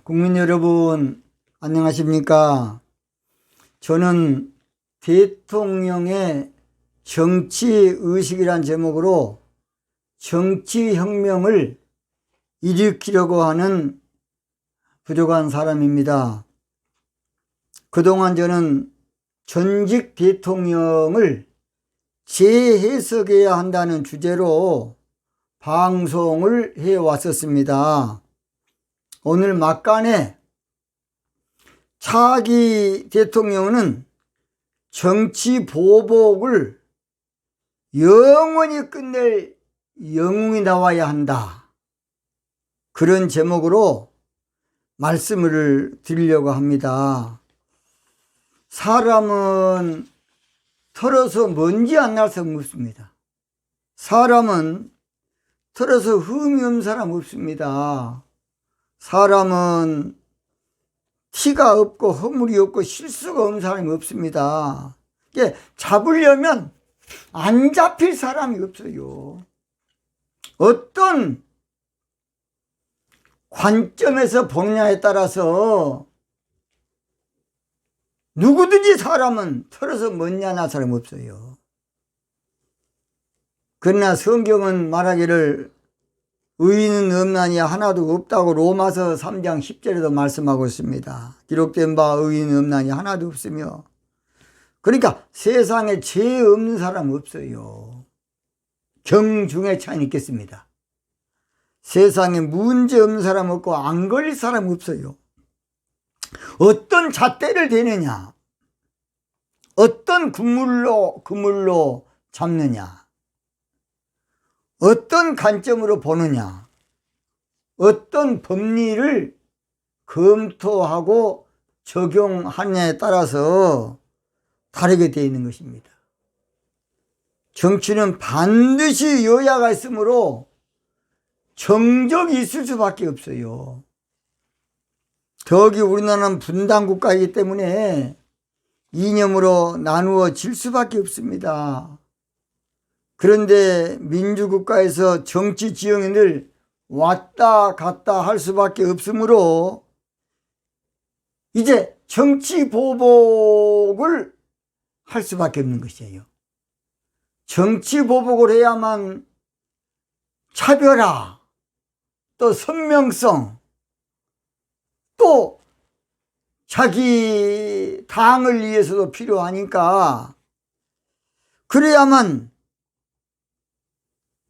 국민 여러분, 안녕하십니까? 저는 대통령의 정치의식이란 제목으로 정치혁명을 일으키려고 하는 부족한 사람입니다. 그동안 저는 전직 대통령을 재해석해야 한다는 주제로 방송을 해왔었습니다. 오늘 막간에 차기 대통령은 정치 보복을 영원히 끝낼 영웅이 나와야 한다. 그런 제목으로 말씀을 드리려고 합니다. 사람은 털어서 먼지 안 날 사람 없습니다. 사람은 털어서 흠이 없는 사람 없습니다. 사람은 티가 없고 허물이 없고 실수가 없는 사람이 없습니다. 잡으려면 안 잡힐 사람이 없어요. 어떤 관점에서 보느냐에 따라서 누구든지 사람은 털어서 먼지 안 날 사람이 없어요. 그러나 성경은 말하기를 의인은 없나니 하나도 없다고 로마서 3장 10절에도 말씀하고 있습니다. 기록된 바 의인은 없나니 하나도 없으며, 그러니까 세상에 죄 없는 사람 없어요. 경중의 차이는 있겠습니다. 세상에 문제 없는 사람 없고 안 걸릴 사람 없어요. 어떤 잣대를 대느냐, 어떤 그물로 잡느냐, 어떤 관점으로 보느냐, 어떤 법리를 검토하고 적용하느냐에 따라서 다르게 되어 있는 것입니다. 정치는 반드시 여야가 있으므로 정적이 있을 수밖에 없어요. 더욱이 우리나라는 분단국가이기 때문에 이념으로 나누어질 수밖에 없습니다. 그런데 민주국가에서 정치 지형이 늘 왔다 갔다 할 수밖에 없으므로 이제 정치 보복을 할 수밖에 없는 것이에요. 정치 보복을 해야만 차별화, 또 선명성, 또 자기 당을 위해서도 필요하니까 그래야만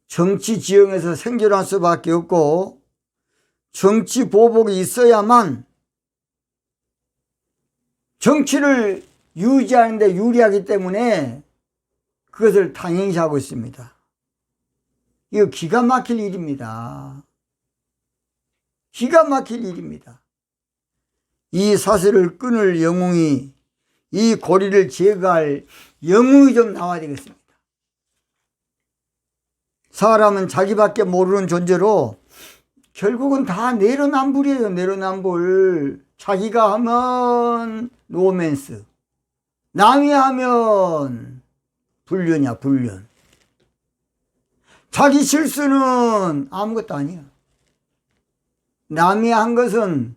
정치 지형에서 생존할 수밖에 없고 정치 보복이 있어야만 정치를 유지하는 데 유리하기 때문에 그것을 당연시하고 있습니다. 이거 기가 막힐 일입니다. 기가 막힐 일입니다. 이 사슬을 끊을 영웅이, 이 고리를 제거할 영웅이 좀 나와야 되겠습니다. 사람은 자기밖에 모르는 존재로 결국은 다 내로남불이에요. 내로남불. 자기가 하면 로맨스, 남이 하면 불륜이야, 불륜. 자기 실수는 아무것도 아니야. 남이 한 것은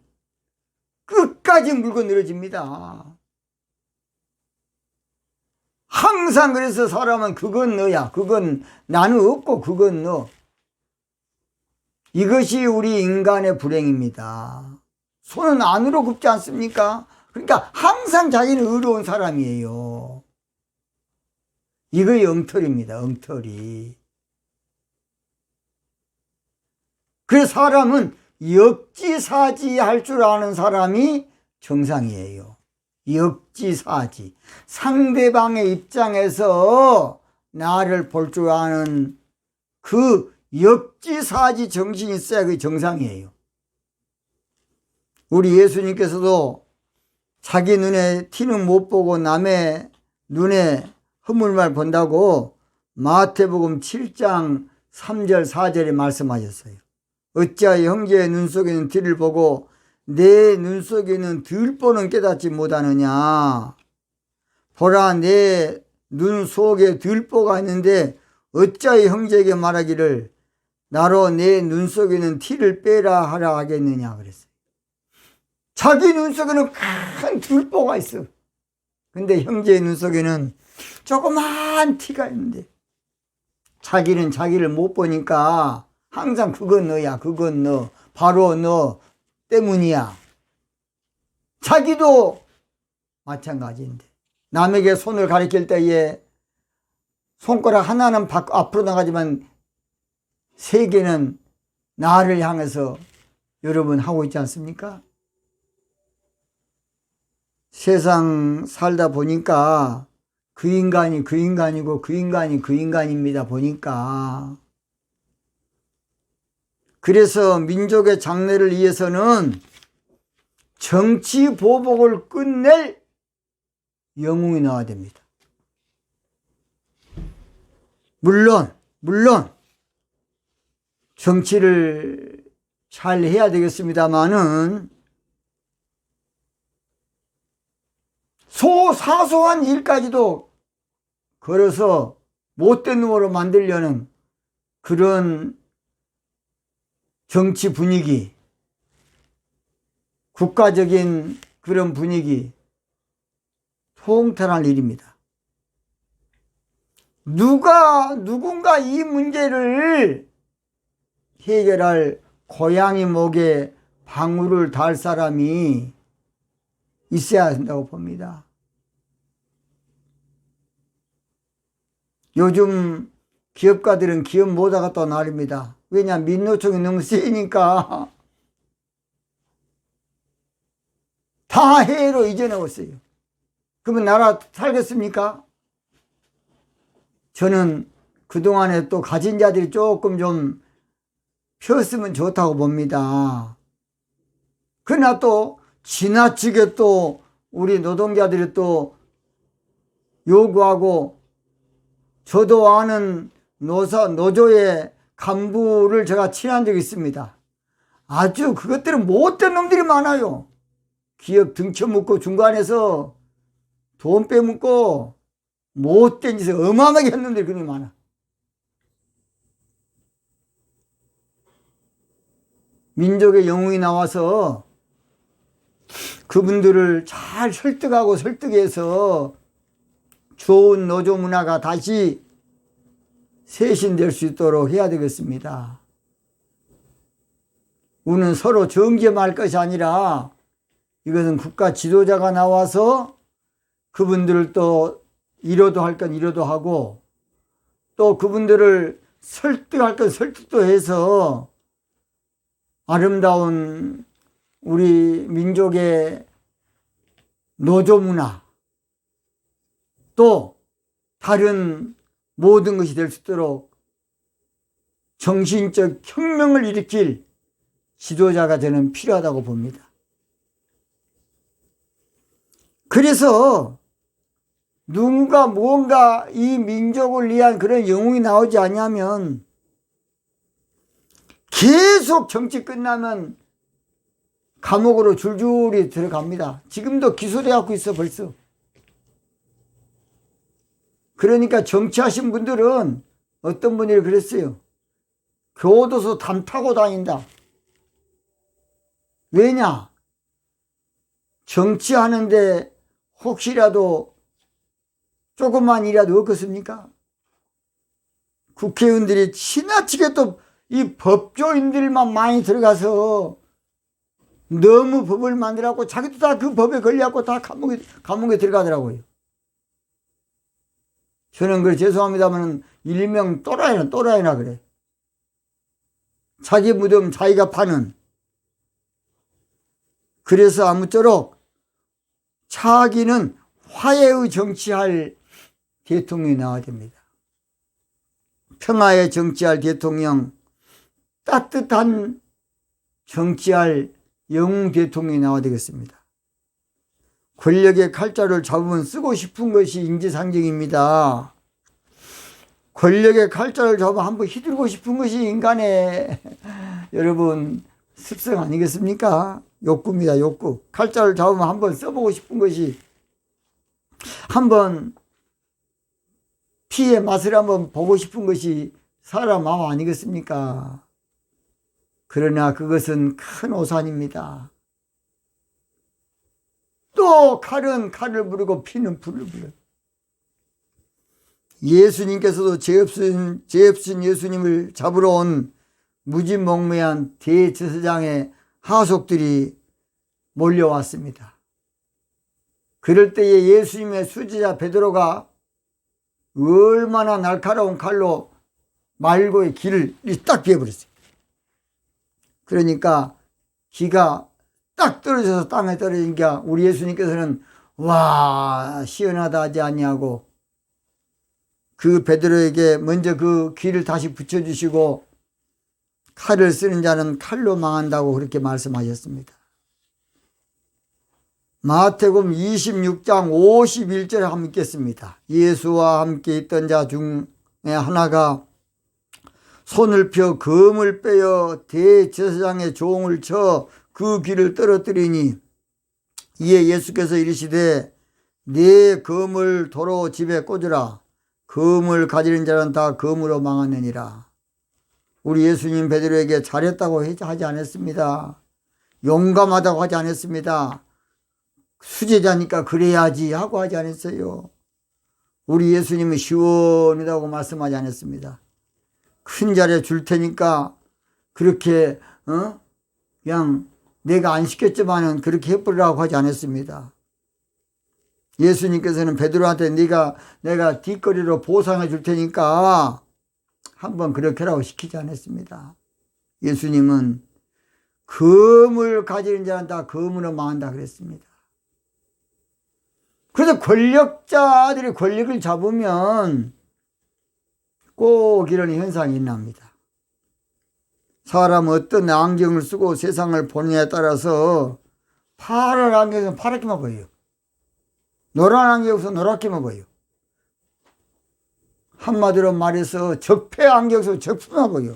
끝까지 물고 늘어집니다. 항상 그래서 사람은 그건 너야, 그건 나는 없고 그건 너. 이것이 우리 인간의 불행입니다. 손은 안으로 굽지 않습니까? 그러니까 항상 자기는 의로운 사람이에요. 이거의 엉터리입니다. 엉터리. 그래서 사람은 역지사지 할 줄 아는 사람이 정상이에요. 역지사지. 상대방의 입장에서 나를 볼 줄 아는 그 역지사지 정신이 있어야 그게 정상이에요. 우리 예수님께서도 자기 눈에 티는 못 보고 남의 눈에 허물만 본다고 마태복음 7장 3절 4절에 말씀하셨어요. 어찌하여 형제의 눈 속에는 티를 보고 내 눈 속에는 들보는 깨닫지 못하느냐. 보라, 내 눈 속에 들보가 있는데 어찌하여 형제에게 말하기를 나로 내 눈 속에는 티를 빼라 하라 하겠느냐 그랬어요. 자기 눈 속에는 큰 들보가 있어. 근데 형제의 눈 속에는 조그만 티가 있는데 자기는 자기를 못 보니까 항상 그건 너야, 그건 너, 바로 너 때문이야. 자기도 마찬가지인데 남에게 손을 가리킬 때에 손가락 하나는 앞으로 나가지만 세 개는 나를 향해서 여러분 하고 있지 않습니까? 세상 살다 보니까 그 인간이 그 인간이고 그 인간이 그 인간입니다 보니까. 그래서 민족의 장래를 위해서는 정치 보복을 끝낼 영웅이 나와야 됩니다. 물론 정치를 잘 해야 되겠습니다마는 사소한 일까지도 걸어서 못된 놈으로 만들려는 그런 정치 분위기, 국가적인 그런 분위기 통탄할 일입니다. 누군가 이 문제를 해결할 고양이 목에 방울을 달 사람이 있어야 한다고 봅니다. 요즘 기업가들은 기업 못하가 또 난립니다. 왜냐, 민노총이 너무 세니까 다 해외로 이전하고 있어요. 그러면 나라 살겠습니까? 저는 그동안에 또 가진 자들이 조금 좀 폈으면 좋다고 봅니다. 그러나 또 지나치게 또 우리 노동자들이 또 요구하고, 저도 아는 노조의 간부를 제가 친한 적이 있습니다. 아주 그것들은 못된 놈들이 많아요. 기업 등쳐먹고 중간에서 돈 빼먹고 못된 짓을 어마어마하게 한 놈들이 그렇게 많아. 민족의 영웅이 나와서 그분들을 잘 설득해서 좋은 노조 문화가 다시 쇄신될 수 있도록 해야 되겠습니다. 우리는 서로 정죄할 것이 아니라 이것은 국가 지도자가 나와서 그분들을 또 이러도 할 건 이러도 하고, 또 그분들을 설득할 건 설득도 해서 아름다운 우리 민족의 노조 문화, 또 다른 모든 것이 될 수 있도록 정신적 혁명을 일으킬 지도자가 저는 필요하다고 봅니다. 그래서 누군가 무언가 이 민족을 위한 그런 영웅이 나오지 않냐면 계속 정치 끝나면 감옥으로 줄줄이 들어갑니다. 지금도 기소되고 있어 벌써. 그러니까 정치하신 분들은, 어떤 분이 그랬어요. 교도소 담 타고 다닌다. 왜냐? 정치하는데 혹시라도 조금만이라도 없겠습니까? 국회의원들이 지나치게 또 이 법조인들만 많이 들어가서 너무 법을 만들어갖고 자기도 다 그 법에 걸려갖고 다 감옥에 들어가더라고요. 저는 그래 죄송합니다만 일명 또라이나 그래. 자기 무덤 자기가 파는. 그래서 아무쪼록 차기는 화해의 정치할 대통령이 나와야 됩니다. 평화의 정치할 대통령, 따뜻한 정치할 영웅 대통령이 나와야 되겠습니다. 권력의 칼자루를 잡으면 쓰고 싶은 것이 인지상정입니다. 권력의 칼자루를 잡으면 한번 휘두르고 싶은 것이 인간의 여러분 습성 아니겠습니까? 욕구입니다. 욕구. 칼자루를 잡으면 한번 써보고 싶은 것이, 한번 피의 맛을 한번 보고 싶은 것이 사람 마음 아니겠습니까? 그러나 그것은 큰 오산입니다. 또 칼은 칼을 부르고 피는 불을 불러요. 예수님께서도 죄 없으신 예수님을 잡으러 온 무진몽매한 대제사장의 하속들이 몰려왔습니다. 그럴 때에 예수님의 수제자 베드로가 얼마나 날카로운 칼로 말고의 길을 딱 비워버렸어요. 그러니까 기가 딱 떨어져서 땅에 떨어지니까 우리 예수님께서는 와 시원하다 하지 아니하고 그 베드로에게 먼저 그 귀를 다시 붙여주시고 칼을 쓰는 자는 칼로 망한다고 그렇게 말씀하셨습니다. 마태복음 26장 51절에 한번 읽겠습니다. 예수와 함께 있던 자 중에 하나가 손을 펴 검을 빼어 대제사장의 종을 쳐 그 귀를 떨어뜨리니 이에 예수께서 이르시되 네 검을 도로 집에 꽂으라. 검을 가지는 자는 다 검으로 망하느니라. 우리 예수님 베드로에게 잘했다고 하지 않았습니다. 용감하다고 하지 않았습니다. 수제자니까 그래야지 하고 하지 않았어요. 우리 예수님은 시원하다고 말씀하지 않았습니다. 큰 자리에 줄 테니까 그렇게 그냥 내가 안 시켰지만은 그렇게 해버리라고 하지 않았습니다. 예수님께서는 베드로한테 내가 뒷거리로 보상해 줄 테니까 한번 그렇게 하라고 시키지 않았습니다. 예수님은 검을 가지는 자는 다 검으로 망한다 그랬습니다. 그래서 권력자들이 권력을 잡으면 꼭 이런 현상이 일어납니다. 사람은 어떤 안경을 쓰고 세상을 보느냐에 따라서 파란 안경은 파랗게만 보여요. 노란 안경에서 노랗게만 보여요. 한마디로 말해서 적폐 안경에서 적폐만 보여요.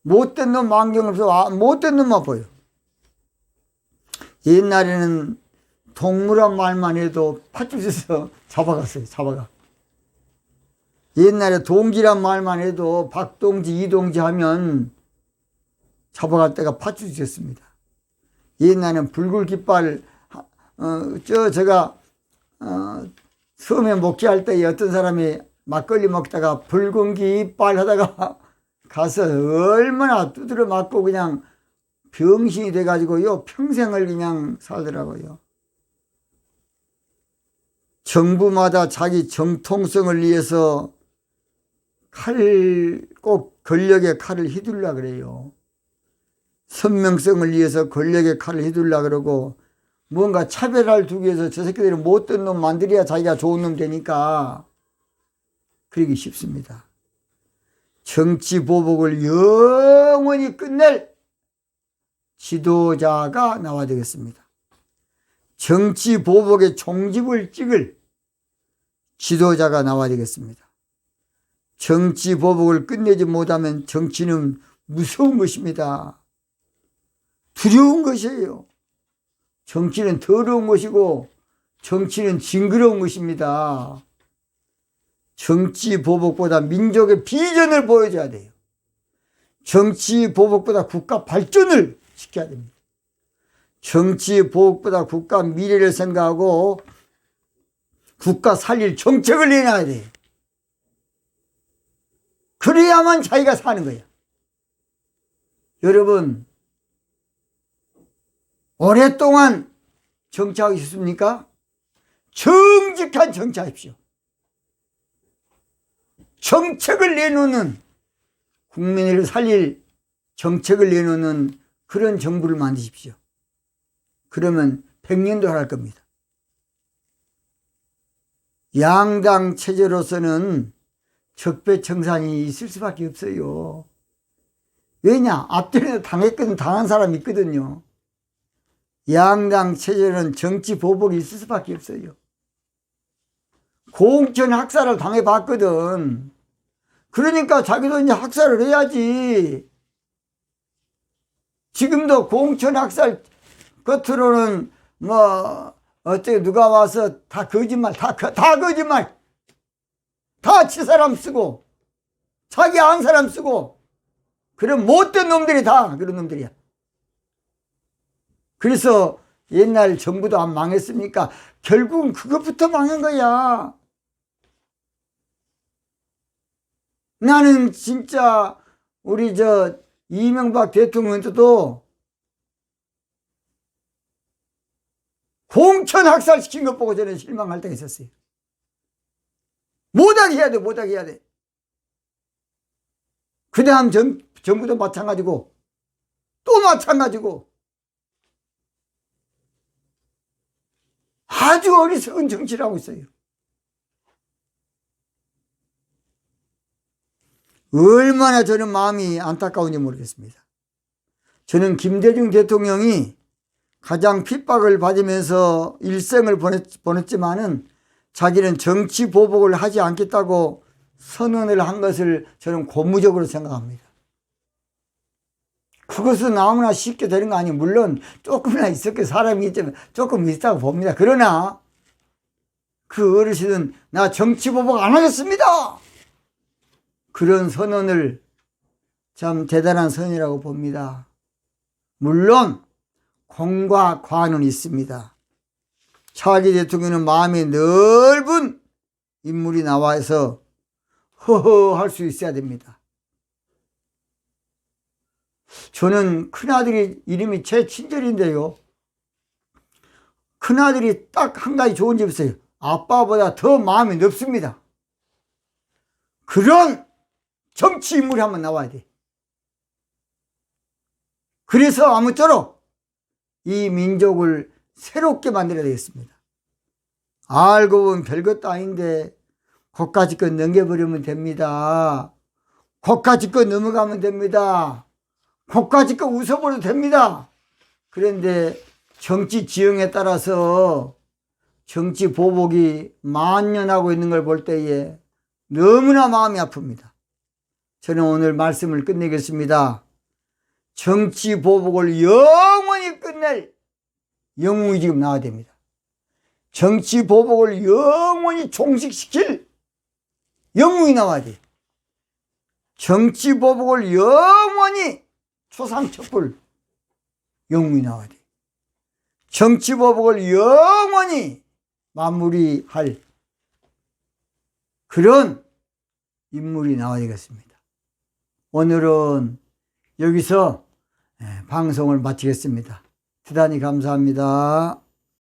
못된 놈 안경을 써서 못된 놈만 보여요. 옛날에는 동물한 말만 해도 팥죽에서 잡아갔어요. 옛날에 동지란 말만 해도 박동지, 이동지 하면 잡아갈 때가 팥죽이었습니다. 옛날에는 불굴 깃발, 제가 처음에 목회할 때 어떤 사람이 막걸리 먹다가 붉은 깃발 하다가 가서 얼마나 두드려 맞고 그냥 병신이 돼가지고요. 평생을 그냥 살더라고요. 정부마다 자기 정통성을 위해서 꼭 권력의 칼을 휘둘라 그래요. 선명성을 위해서 권력의 칼을 휘둘라 그러고 뭔가 차별을 두기 위해서 저 새끼들이 못된 놈 만들어야 자기가 좋은 놈 되니까 그러기 쉽습니다. 정치 보복을 영원히 끝낼 지도자가 나와야 되겠습니다. 정치 보복의 종집을 찍을 지도자가 나와야 되겠습니다. 정치 보복을 끝내지 못하면 정치는 무서운 것입니다. 두려운 것이에요. 정치는 더러운 것이고 정치는 징그러운 것입니다. 정치 보복보다 민족의 비전을 보여줘야 돼요. 정치 보복보다 국가 발전을 시켜야 됩니다. 정치 보복보다 국가 미래를 생각하고 국가 살릴 정책을 내놔야 돼요. 그래야만 자기가 사는 거야. 여러분, 오랫동안 정치하고 싶습니까? 정직한 정치하십시오. 정책을 내놓는, 국민을 살릴 정책을 내놓는 그런 정부를 만드십시오. 그러면 100년도 할 겁니다. 양당 체제로서는 적폐청산이 있을 수밖에 없어요. 왜냐? 앞전에 당한 사람이 있거든요. 양당 체제는 정치 보복이 있을 수밖에 없어요. 공천 학살을 당해봤거든. 그러니까 자기도 이제 학살을 해야지. 지금도 공천 학살 겉으로는 어째 누가 와서 다 거짓말, 다 거짓말. 다 치 사람 쓰고 자기 안 사람 쓰고 그런 못된 놈들이 다 그런 놈들이야. 그래서 옛날 정부도 안 망했습니까? 결국은 그것부터 망한 거야. 나는 진짜 우리 이명박 대통령도 공천 학살시킨 것 보고 저는 실망할 때가 있었어요. 못하게 해야 돼, 못하게 해야 돼. 그 다음 정부도 마찬가지고, 또 마찬가지고. 아주 어리석은 정치를 하고 있어요. 얼마나 저는 마음이 안타까운지 모르겠습니다. 저는 김대중 대통령이 가장 핍박을 받으면서 일생을 보냈지만은 자기는 정치 보복을 하지 않겠다고 선언을 한 것을 저는 고무적으로 생각합니다. 그것은 아무나 쉽게 되는 거 아니에요. 물론 조금이나 있었게 사람이 있지만 조금 있다고 봅니다. 그러나 그 어르신은 나 정치 보복 안 하겠습니다. 그런 선언을 참 대단한 선이라고 봅니다. 물론 공과 과는 있습니다. 차기 대통령은 마음이 넓은 인물이 나와서 허허할 수 있어야 됩니다. 저는 큰아들이 이름이 제 친절인데요. 큰아들이 딱 한 가지 좋은 점이 있어요. 아빠보다 더 마음이 넓습니다. 그런 정치 인물이 한번 나와야 돼. 그래서 아무쪼록 이 민족을 새롭게 만들어야 되겠습니다. 알고 보면 별것도 아닌데 고까지껏 넘겨버리면 됩니다. 고까지껏 넘어가면 됩니다. 고까지껏 웃어버려도 됩니다. 그런데 정치 지형에 따라서 정치 보복이 만연하고 있는 걸 볼 때에 너무나 마음이 아픕니다. 저는 오늘 말씀을 끝내겠습니다. 정치 보복을 영원히 끝낼 영웅이 지금 나와야 됩니다. 정치 보복을 영원히 종식시킬 영웅이 나와야 돼. 정치 보복을 영원히 초상첩불 영웅이 나와야 돼. 정치 보복을 영원히 마무리할 그런 인물이 나와야 되겠습니다. 오늘은 여기서 방송을 마치겠습니다. 대단히 감사합니다.